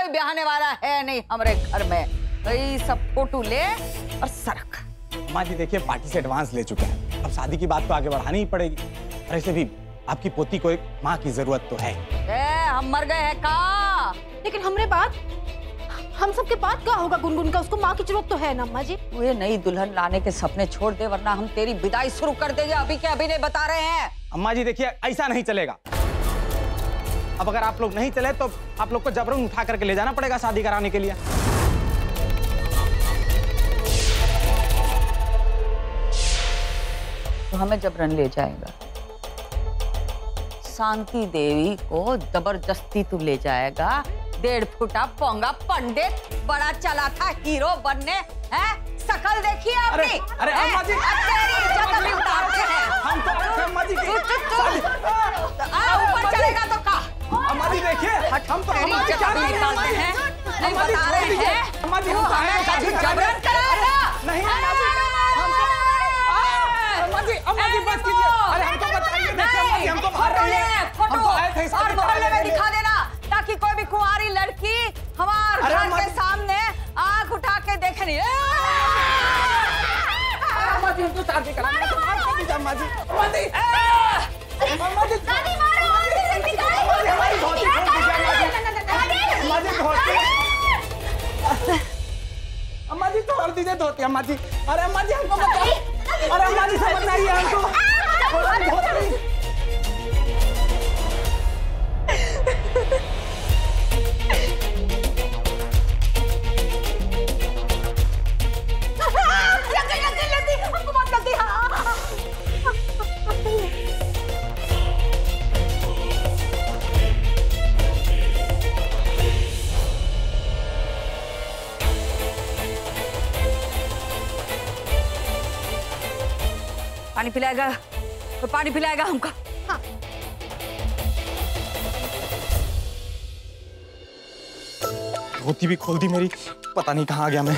कोई ब्याहने वाला है नहीं हमारे घर में। वही सब फोटो ले और सरक। अम्मा जी देखिए, पार्टी से एडवांस ले चुके हैं, अब शादी की बात तो आगे बढ़ानी ही पड़ेगी। और ऐसे भी आपकी पोती को एक माँ की जरूरत तो है। हम मर गए हैं का? लेकिन हमरे बात, हम सबके बात क्या होगा गुनगुन का? उसको माँ की जरूरत तो है ना अम्मा जी। तू ये नई दुल्हन लाने के सपने छोड़ दे, वरना हम तेरी विदाई शुरू कर देंगे। अभी के अभी नहीं बता रहे हैं। अम्मा जी देखिए, ऐसा नहीं चलेगा। अब अगर आप लोग नहीं चले तो आप लोग को जबरन उठा करके ले जाना पड़ेगा शादी कराने के लिए। तो हमें जबरन ले जाएगा? शांति देवी को जबरदस्ती तू ले जाएगा? 1.5 फुटा पोंगा पंडित बड़ा चला था हीरो बनने, हैं? शकल देखिए अपनी। अरे अम्मा जी, तेरी इज्जत अभी उतारते हैं हम तो अम्मा जी ऊपर चलेगा तो का? अम्मा जी देखिए, हम तो तेरी इज्जत अभी निकालते हैं, नहीं बता रहे हैं। अम्मा जी जबरन कराएगा? नहीं अम्मा जी बस कीजिए। अरे हमको बताइए, देखिए अम्मा जी हमको बाहर रही है, हमको आए थे और मोहल्ले में दिखा देना, ताकि कोई भी कुंवारी लड़की हमारे घर के सामने आंख उठा के देखे नहीं। अम्मा जी हमको शादी कराना है, अम्मा जी अम्मा जी अम्मा जी दादी मारो, हमारी धोती खोल दीजिए अम्मा जी, अम्मा जी तोड़ दीजिए धोती अम्मा जी। अरे अम्मा जी हमको बताओ, अरे अम्मा जी से बताइए हमको। हमको मत कर दिया। पानी पिलाएगा? तो पानी पिलाएगा हमको। हाँ। धोती भी खोल दी मेरी, पता नहीं कहाँ आ गया मैं।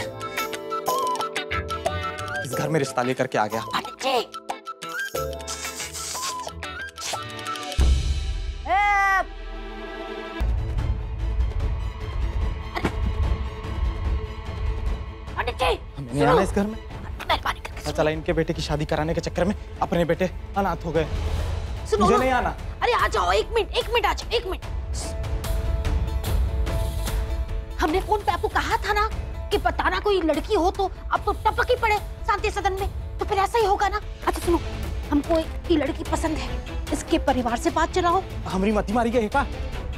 इस घर में रिश्ता लेकर के आ गया। हमें नहीं आना इस घर में। पता चला इनके बेटे की शादी कराने के चक्कर में अपने बेटे अनाथ हो गए। मुझे नहीं आना। अरे आ जाओ, 1 मिनट आ जाओ, 1 मिनट। हमने फोन पे आपको कहा था ना कि बताना कोई लड़की हो तो अब तो टपक ही पड़े शांति सदन में, तो फिर ऐसा ही होगा ना। अच्छा सुनो, हमको एक लड़की पसंद है, इसके परिवार से बात चलाओ। हमारी मती मारी गई का?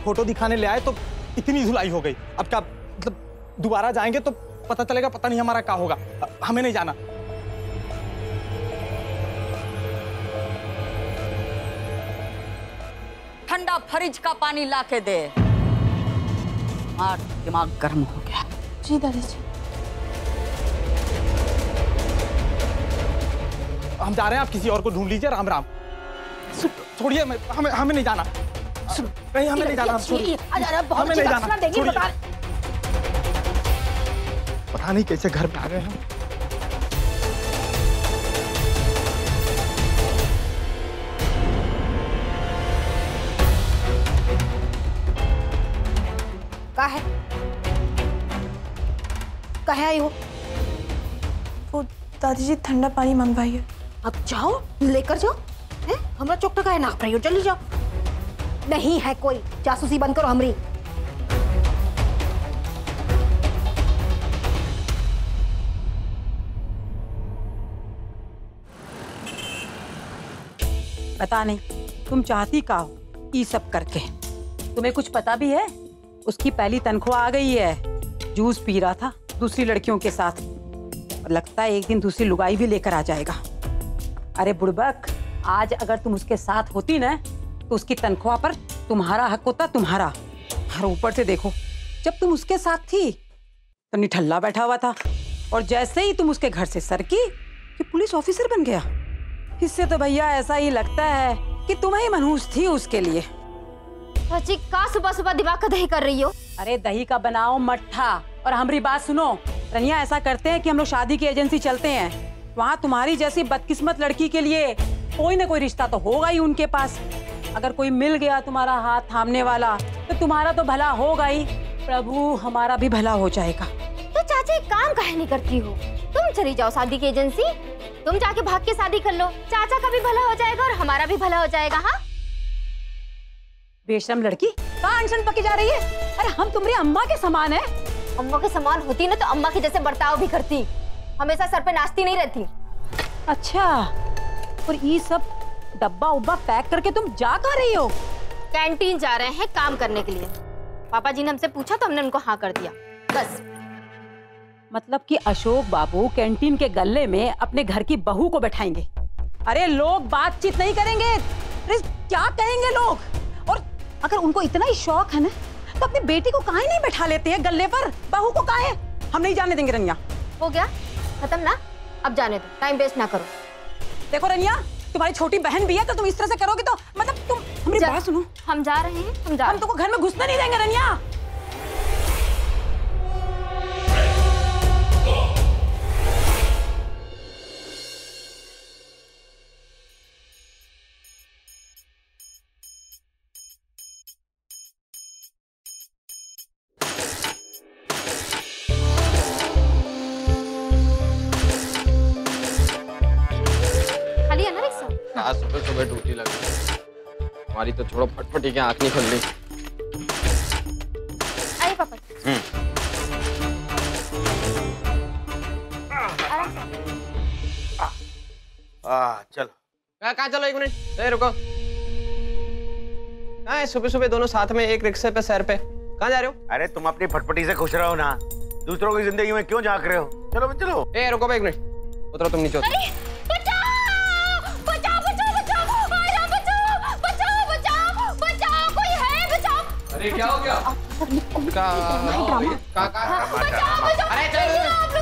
फोटो दिखाने ले आए तो इतनी धुलाई हो गई, अब क्या मतलब दोबारा जाएंगे तो पता चलेगा, पता नहीं हमारा क्या होगा। हमें नहीं जाना। ठंडा फ्रिज का पानी ला के दे, दिमाग गर्म हो गया। जी दादी जी। हम जा रहे हैं, आप किसी और को ढूंढ लीजिए। राम राम। छोड़िए, हमें नहीं जाना। नहीं हमें नहीं जाना, हमें नहीं जाना। पता नहीं कैसे घर में आ गए हम। कहाँ आई हो? वो दादी जी ठंडा पानी मंगवाई है। अब जाओ लेकर जाओ। हैं? हमरा चौक टका है ना, रही हो, जल्दी जाओ। नहीं है कोई, जासूसी बंद करो हमरी। पता नहीं तुम चाहती का हो ये सब करके। तुम्हें कुछ पता भी है? उसकी पहली तनख्वाह आ गई है। जूस पी रहा था दूसरी लड़कियों के साथ, और लगता है एक दिन दूसरी लुगाई भी लेकर आ जाएगा। अरे बुड़बक, आज अगर तुम उसके साथ होती ना तो उसकी तनख्वाह पर तुम्हारा हक होता, तुम्हारा। और ऊपर से देखो, जब तुम उसके साथ थी तो निठल्ला बैठा हुआ था, और जैसे ही तुम उसके घर से सरकी कि पुलिस ऑफिसर बन गया। इससे तो भैया ऐसा ही लगता है कि तुम ही मनहूस थी उसके लिए। चाची का सुबह सुबह दिमाग का दही कर रही हो? अरे दही का बनाओ मट्ठा। और हमारी बात सुनो रनिया, ऐसा करते हैं कि हम लोग शादी की एजेंसी चलते हैं। वहाँ तुम्हारी जैसी बदकिस्मत लड़की के लिए कोई ना कोई रिश्ता तो होगा ही उनके पास। अगर कोई मिल गया तुम्हारा हाथ थामने वाला तो तुम्हारा तो भला होगा ही, प्रभु हमारा भी भला हो जाएगा। तो चाची एक काम काहे नहीं करती हो? तुम चली जाओ शादी की एजेंसी, तुम जाके भाग के शादी कर लो। चाचा का भी भला हो जाएगा और हमारा भी भला हो जाएगा। हाँ बेशरम लड़की, कहाँ अनशन पकी जा रही है? अरे हम तुम्हारी अम्मा के समान है। अम्मा के समान होती ना तो अम्मा के जैसे बर्ताव भी करती, हमेशा सर पे नाचती नहीं रहती। अच्छा, और ये सब डब्बा उब्बा पैक करके तुम जा कहाँ रही हो? कैंटीन जा रहे हैं काम करने के लिए। पापा जी ने हमसे पूछा तो हमने उनको हाँ कर दिया, बस। मतलब कि अशोक बाबू कैंटीन के गल्ले में अपने घर की बहू को बैठाएंगे? अरे लोग बातचीत नहीं करेंगे, अरे क्या कहेंगे लोग? और अगर उनको इतना ही शौक है ना तो अपनी बेटी को काहे नहीं बैठा लेते हैं गल्ले पर? बहू को काहे? हम नहीं जाने देंगे रनिया। हो गया खत्म ना, अब जाने दो, टाइम वेस्ट ना करो। देखो रनिया, तुम्हारी छोटी बहन भी है तो तुम इस तरह से करोगे तो मतलब तुम हमारी बात सुनो। हम जा रहे हैं, हम तुमको घर में घुसने नहीं देंगे रनिया। आज सुबह सुबह ड्यूटी लगी, हमारी तो छोड़ो फटफटी के आँख नहीं खुल रही। आइए पापा। चलो कहाँ चलो, एक मिनट रुको। कहाँ सुबह सुबह दोनों साथ में एक रिक्शे पे सैर पे, कहाँ जा रहे हो? अरे तुम अपनी फटफटी से खुश रहो ना, दूसरों की जिंदगी में क्यों झांक रहे हो? चलो चलो। रुको एक मिनट, उतरो तुम नीचे। अरे क्या हो गया? अरे आप लोग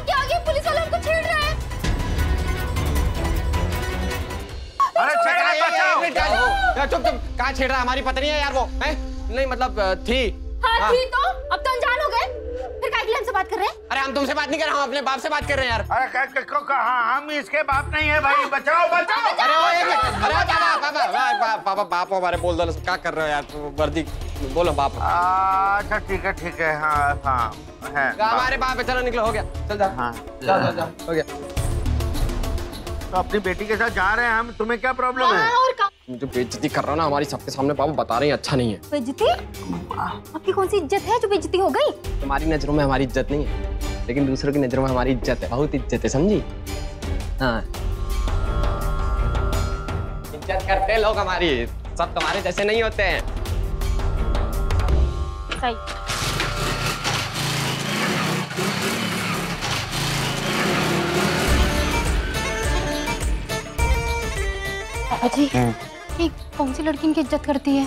क्या आ गए? पुलिस वाले हमको छेड़ रहे हैं। अरे चुप चुप, कहाँ छेड़ रहा है? हमारी पत्नी है यार वो, है? नहीं मतलब थी। हाँ थी तो अब तो अनजान हो गए, फिर काहे के लिए हमसे बात कर रहे हैं? अरे हम तुमसे बात नहीं कर रहे, हम अपने बाप से बात कर रहे हैं यार। अरे कहा हम इसके बाप नहीं है भाई, बचाओ बचाओ। अरे पापा बाप हमारे बोल दो, क्या कर रहे हो यार? वर्दी बोलो बाप। अच्छा ठीक है। हाँ है हमारे बाप है, चलो निकलो, हो गया, चल जा। हाँ जा हो गया। तो अपनी बेटी के साथ जा रहे हैं हम, तुम्हें क्या प्रॉब्लम है? और का जो बेइज्जती कर रहा हो ना हमारी सबके सामने, पापा बता रहे हैं अच्छा नहीं है। बेइज्जती? आपकी कौन सी इज्जत है जो बेइज्जती हो गई? तुम्हारी नजरों में हमारी इज्जत नहीं है, लेकिन दूसरों की नजरों में हमारी इज्जत है, बहुत इज्जत है, समझी? हाँ इज्जत करते हैं लोग हमारी, सब तुम्हारे जैसे नहीं होते हैं। सही। पापा जी, ये कौन सी लड़की इनकी इज्जत करती है?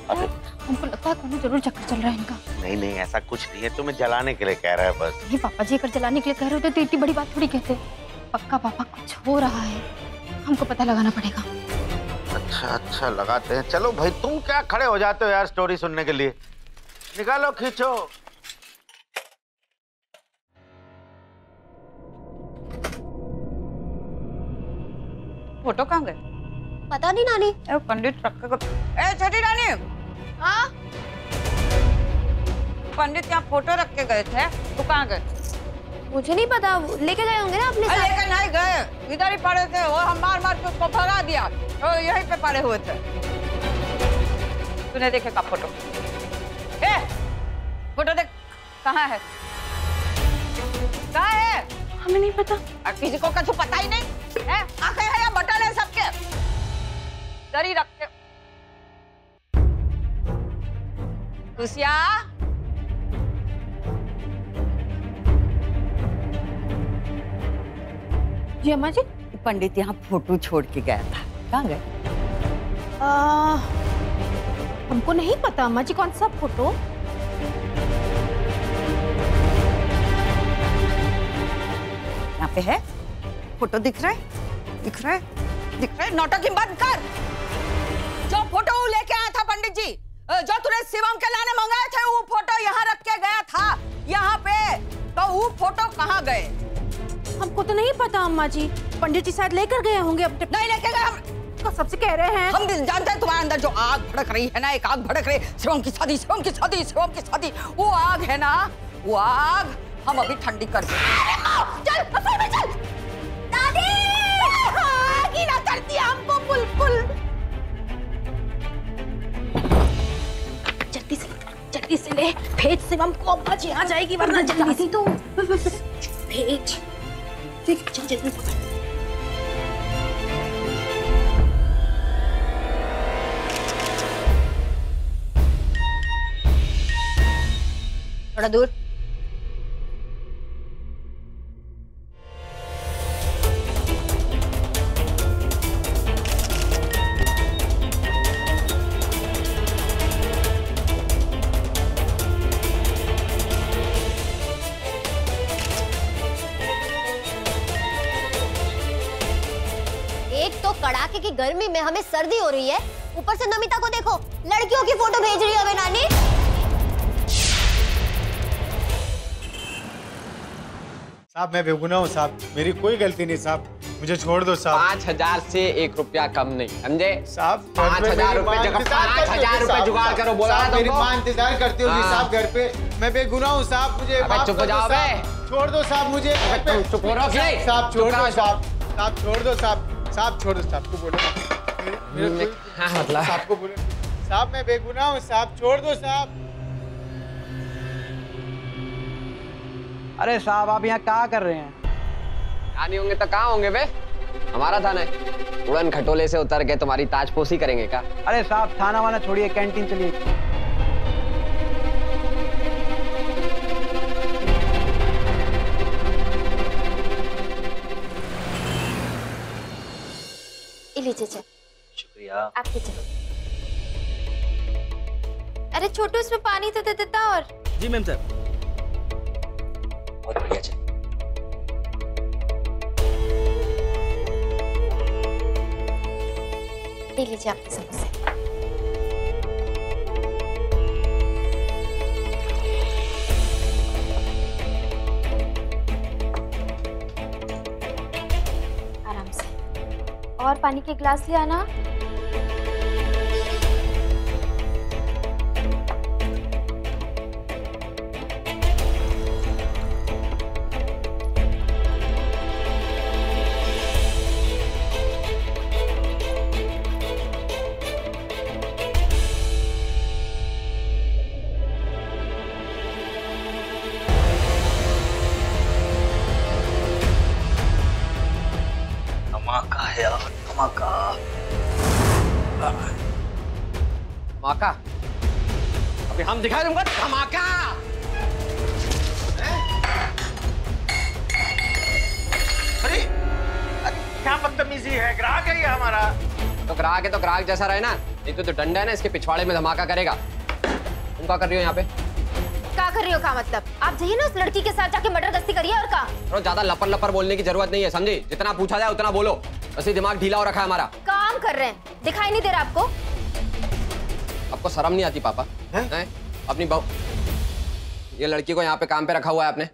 हमको लगता है कौन जरूर चक्कर चल रहा है इनका। नहीं ऐसा कुछ नहीं है, तुम्हें जलाने के लिए कह रहा है बस। नहीं पापा जी, अगर जलाने के लिए कह रहे होते तो इतनी बड़ी बात थोड़ी कहते। पक्का पापा कुछ हो रहा है, हमको पता लगाना पड़ेगा। अच्छा लगाते हैं। चलो भाई, तुम क्या खड़े हो जाते हो यार स्टोरी सुनने के लिए? निकालो, खींचो। फोटो कहाँ गए? पता नहीं नानी। पंडित ए छोटी रानी। हाँ पंडित यहाँ फोटो रख के गए थे, तो कहाँ गए? मुझे नहीं पता, लेके गए होंगे ना अपने साथ। लेकिन नहीं गए, इधर ही पड़े थे और हम मार के उसको भगा दिया, तो यहीं पे पड़े हुए थे। तूने देखे का फोटो? फोटो देख, कहाँ है? कहाँ है? हमें नहीं पता। किसी को कुछ पता ही नहीं है? आंखें हैं या बटन है सबके? दरी रख के। खुशिया, जी अम्मा जी, पंडित यहाँ फोटो छोड़ के गया था, कहाँ गए? हमको नहीं पता अम्मा जी, कौन सा फोटो? यहाँ पे है फोटो, दिख रहा है? नौटंकी बंद कर। जो फोटो लेके आया था पंडित जी, जो तूने शिवम के लाने मंगाए थे, वो फोटो यहाँ रख के गया था यहाँ पे, तो वो फोटो कहाँ गए? हमको तो नहीं पता अम्मा जी, पंडित जी शायद लेकर गए होंगे। अब नहीं लेके गए, कसम से कह रहे हैं। हम जानते हैं तुम्हारे अंदर जो आग भड़क रही है ना, एक आग भड़क रही है, शिवम की शादी, शिवम की शादी, शिवम की शादी। वो आग है ना, वो आग हम अभी ठंडी कर देंगे। चल रसोई में चल। दादी गीला कर दिया हमको बिल्कुल। जल्दी से ले भेज शिवम को, अम्मा जी आ जाएगी वरना जल्दी तो भेज। चल जल्दी पकड़। थोड़ा दूर। एक तो कड़ाके की गर्मी में हमें सर्दी हो रही है, ऊपर से नमिता को देखो, लड़कियों की फोटो भेज रही है हमें नानी। साहब मैं बेगुनाह हूँ साहब, मेरी कोई गलती नहीं साहब, मुझे छोड़ दो साहब। 5000 से 1 रुपया कम नहीं, समझे? साहब 5000 रुपए जगह 5000 रुपए जुगाड़ करो, बोला ना मेरी तुमको। माँ इंतजार करती होगी साहब घर पे, मैं बेगुनाह हूँ साहब, मुझे माफ चुप हो कर दो जाओ साहब। बे। छोड़ दो साहब मुझे। चुप हो रहो कि? साहब छोड़ दो चुप साहब, साहब छोड़ दो साहब, साहब छोड़ दो, साहब को बोलो। हाँ मतलब साहब को बोलो, साहब मैं बेगुनाह हूँ साहब, छोड़ दो साहब। अरे साहब आप यहाँ क्या कर रहे हैं? कहाँ नहीं होंगे तो कहाँ होंगे बे? हमारा थाना है, उड़न खटोले से उतर के तुम्हारी ताजपोशी करेंगे क्या? अरे साहब थाना वाना छोड़िए, कैंटीन चलिए। लीजिए शुक्रिया। आपके चलो। अरे छोटू इसमें पानी तो दे देता। और जी मैम सर। बहुत बढ़िया। ले लीजिए आपके समोसे। आराम से। और पानी के गिलास ले आना। धमाका है यार, धमाका। धमाका? अभी हम दिखाए तुमको धमाका। अरे क्या बदतमीजी है, ग्राहक है ये हमारा। तो ग्राहक है तो ग्राहक जैसा रहे ना, नहीं तो डंडा है ना इसके पिछवाड़े में धमाका करेगा। तुम क्या कर रही हो यहाँ पे? क्या कर रही हो? का मतलब आप जाइए ना उस लड़की के साथ जाके मर्डर गश्ती करिए। और का तो ज्यादा लपर लपर बोलने की जरूरत नहीं है, समझी? जितना पूछा जाए उतना बोलो, ऐसे दिमाग ढीला हो रखा है हमारा। काम कर रहे हैं, दिखाई नहीं दे रहा आपको? आपको शर्म नहीं आती पापा? हैं? अपनी बहू, ये लड़की को यहाँ पे काम पे रखा हुआ है आपने।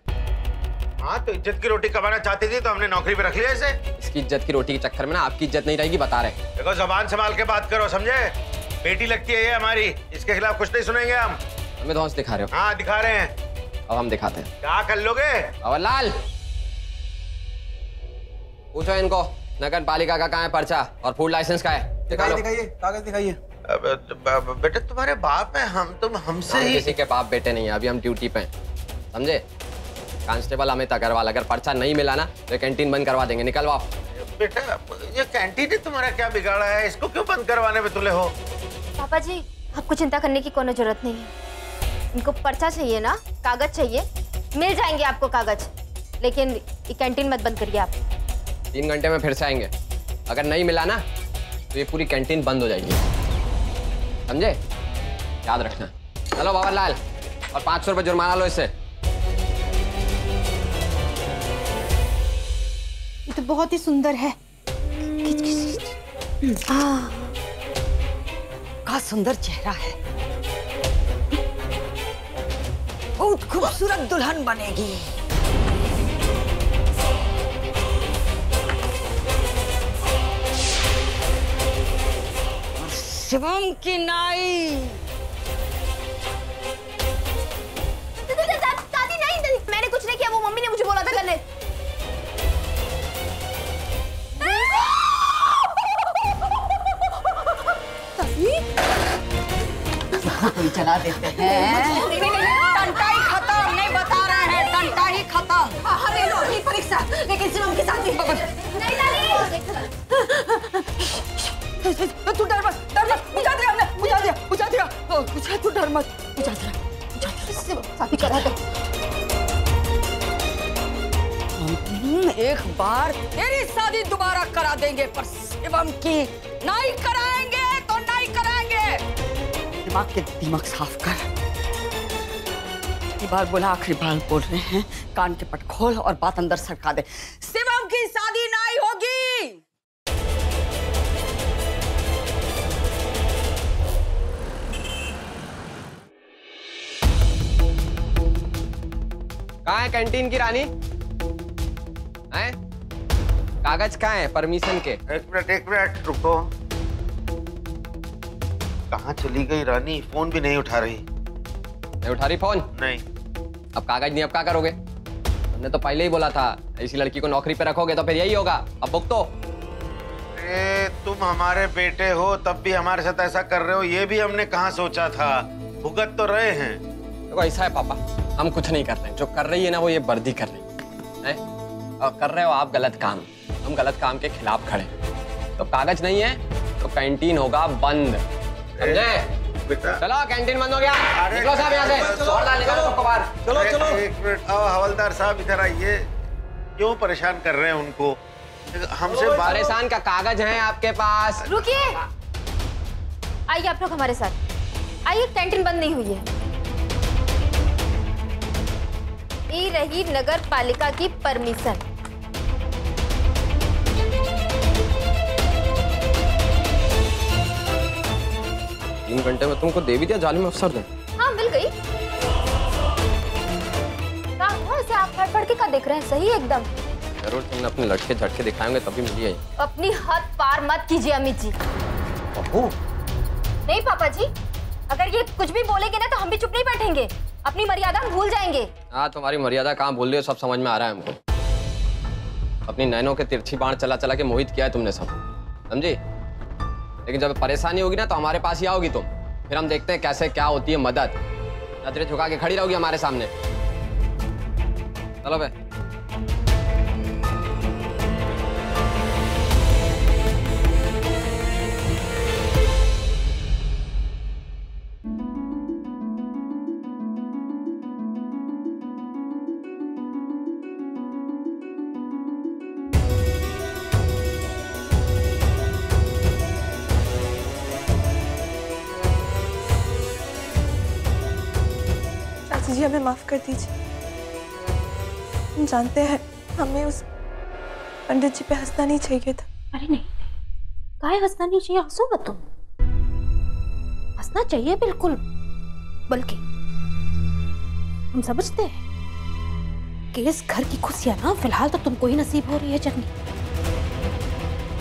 हाँ तो इज्जत की रोटी कमाना चाहती थी तो हमने नौकरी पे रख लिया इसे। इसकी इज्जत की रोटी के चक्कर में ना आपकी इज्जत नहीं रहेगी, बता रहे। देखो जबान संभाल के बात करो, समझे? बेटी लगती है ये हमारी, इसके खिलाफ कुछ नहीं सुनेंगे हम। हमें धौंस दिखा रहे हो? हाँ दिखा रहे हैं। अब हम दिखाते हैं। क्या कर लोगे? अवरलाल, पूछो इनको नगर पालिका का कहाँ है पर्चा और फूड लाइसेंस का है? दिखाइए कागज दिखाइए। बेटे तुम्हारे बाप है, हम तुम हमसे ही। किसी के बाप बेटे नहीं है, अभी हम ड्यूटी पे हैं, समझे? कांस्टेबल अमित अग्रवाल, अगर पर्चा नहीं मिला ना तो कैंटीन बंद करवा देंगे, निकलवाओ। बेटा ये कैंटीन ने तुम्हारा क्या बिगाड़ा है, इसको क्यों बंद करवाने में तुले हो? पापा जी आपको चिंता करने की कोई जरूरत नहीं है। इनको पर्चा चाहिए ना, कागज चाहिए, मिल जाएंगे आपको कागज, लेकिन ये कैंटीन मत बंद करिए आप। 3 घंटे में फिर से आएंगे, अगर नहीं मिला ना तो ये पूरी कैंटीन बंद हो जाएगी, समझे? याद रखना। चलो बाबरलाल, और 500 रुपए जुर्माना लो इससे। ये तो बहुत ही सुंदर है। का सुंदर चेहरा है, बहुत खूबसूरत दुल्हन बनेगी। शिवम की नाई। दादी नहीं, मैंने कुछ नहीं किया, वो मम्मी ने मुझे बोला था करने। चला देते हैं। टंटा ही खत्म, नहीं बता रहे हैं, टंटा ही खत्म। हमें लो अपनी परीक्षा, लेकिन शिवम के साथ नहीं दादी। तू डर मत, बुझा दिया हमने, बुझा दिया। तू डर मत, बुझा दिया। शादी करा दो। एक बार तेरी शादी दोबारा करा देंगे, पर शिवम की नहीं कराएंगे तो नहीं कराएंगे। दिमाग साफ कर। बार बोला, आखिरी बार बोल रहे हैं, कान के पट खोल और बात अंदर सरका दे। शिवम की शादी नहीं होगी। कहाँ है कैंटीन की रानी? हैं? कागज कहाँ है परमिशन के? एक मिनट रुको। कहाँ चली गई रानी? फोन भी नहीं उठा रही। नहीं उठा रही फोन? नहीं। अब कागज नहीं, अब क्या करोगे? हमने तो पहले ही बोला था, ऐसी लड़की को नौकरी पे रखोगे तो फिर यही होगा। अब भुगतो। तुम हमारे बेटे हो, तब भी हमारे साथ ऐसा कर रहे हो, ये भी हमने कहाँ सोचा था। भुगत तो रहे हैं। देखो ऐसा है पापा, हम कुछ नहीं कर रहे। जो कर रही है ना वो ये वर्दी कर रही है, और कर रहे हो आप गलत काम। हम गलत काम के खिलाफ खड़े। तो कागज नहीं है तो कैंटीन होगा बंद, समझे? चलो कैंटीन बंद हो गया। निकलो साहब यहाँ से, और डाल निकालो सबको बाहर। चलो एक मिनट। आओ हवलदार साहब इधर आइए। क्यों परेशान कर रहे हैं उनको? हमसे परेशान का कागज है आपके पास? रुकिए, आइए आप लोग हमारे साथ आइए। कैंटीन बंद नहीं हुई है। ये रही नगर पालिका की परमिशन। 3 घंटे में तुमको दे भी दिया जालिम अफसर ने। हाँ मिल गई। ऐसे आप फड़ के क्या देख रहे हैं? सही एकदम। जरूर तुमने अपने लटके झटके दिखाएंगे तभी मिली है। अपनी हद पार मत कीजिए अमित जी। नहीं पापा जी, अगर ये कुछ भी बोलेंगे ना तो हम भी चुप नहीं बैठेंगे। अपनी मर्यादा हम भूल जाएंगे। हाँ तुम्हारी मर्यादा कहाँ भूल रही हो, सब समझ में आ रहा है हमको। अपनी नैनों के तिरछी बाण चला चला के मोहित किया है तुमने सब, समझी? लेकिन जब परेशानी होगी ना तो हमारे पास ही आओगी तुम, फिर हम देखते हैं कैसे क्या होती है मदद। नजरें झुका के खड़ी रहोगी हमारे सामने। चलो भाई। जी हमें माफ कर दीजिए। हम जानते हैं हमें उस पंडित जी पे हंसना नहीं चाहिए था। अरे नहीं, काहे हंसना नहीं चाहिए? हंसो मत तुम। हंसना चाहिए बिल्कुल, बल्कि हम समझते हैं कि इस घर की खुशियां ना फिलहाल तो तुमको ही नसीब हो रही है चटनी।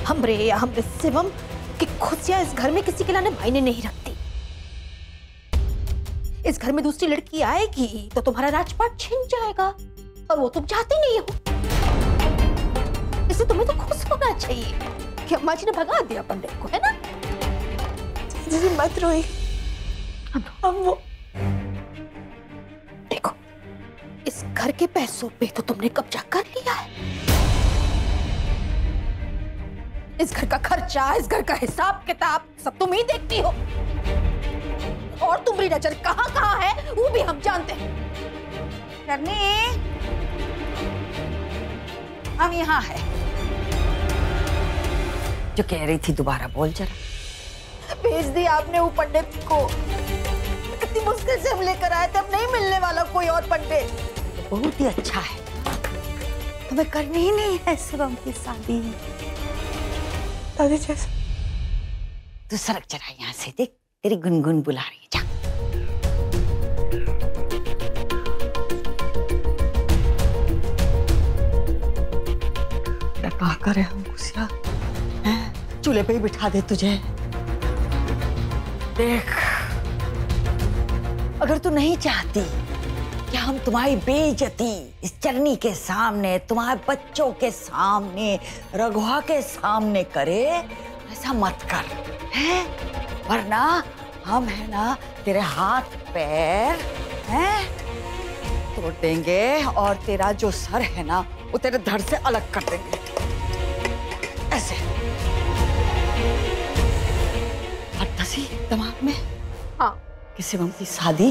हमरे या हमरे शिवम की खुशियां इस घर में किसी के लाने मायने नहीं रखती। इस घर में दूसरी लड़की आएगी तो तुम्हारा राजपाट छिन जाएगा, और वो तुम चाहते नहीं हो। इससे तुम्हें तो खुश होना चाहिए कि अम्मा जी ने भगा दिया पंडित को, है ना? जी मत रोइए। अब वो देखो, इस घर के पैसों पे तो तुमने कब्जा कर लिया है। इस घर का खर्चा, इस घर का हिसाब किताब सब तुम ही देखती हो, और तुम्हारी नजर कहाँ कहाँ है वो भी हम जानते हैं। करनी, हम यहाँ है। जो कह रही थी दोबारा बोल जरा। भेज दिया आपने वो पंडित को। कितनी मुश्किल से हम लेकर आए थे, अब नहीं मिलने वाला कोई और पंडित। बहुत ही अच्छा है। तुम्हें करनी ही नहीं है शिवम की शादी। दादी जैसे तू सरक जरा यहाँ से, देख तेरी गुनगुन बुला रही है। जा। क्या करे हम खुशियाँ? चूल्हे पे ही बिठा दे तुझे। देख, अगर तू नहीं चाहती कि हम तुम्हारी बेइज्जती इस चरनी के सामने, तुम्हारे बच्चों के सामने, रघुआ के सामने करे, ऐसा मत कर, है? वरना हम है ना तेरे हाथ पैर हैं तोड़ देंगे और तेरा जो सर है ना वो तेरे धड़ से अलग कर देंगे, ऐसे। दिमाग में हाँ कि शिवम की शादी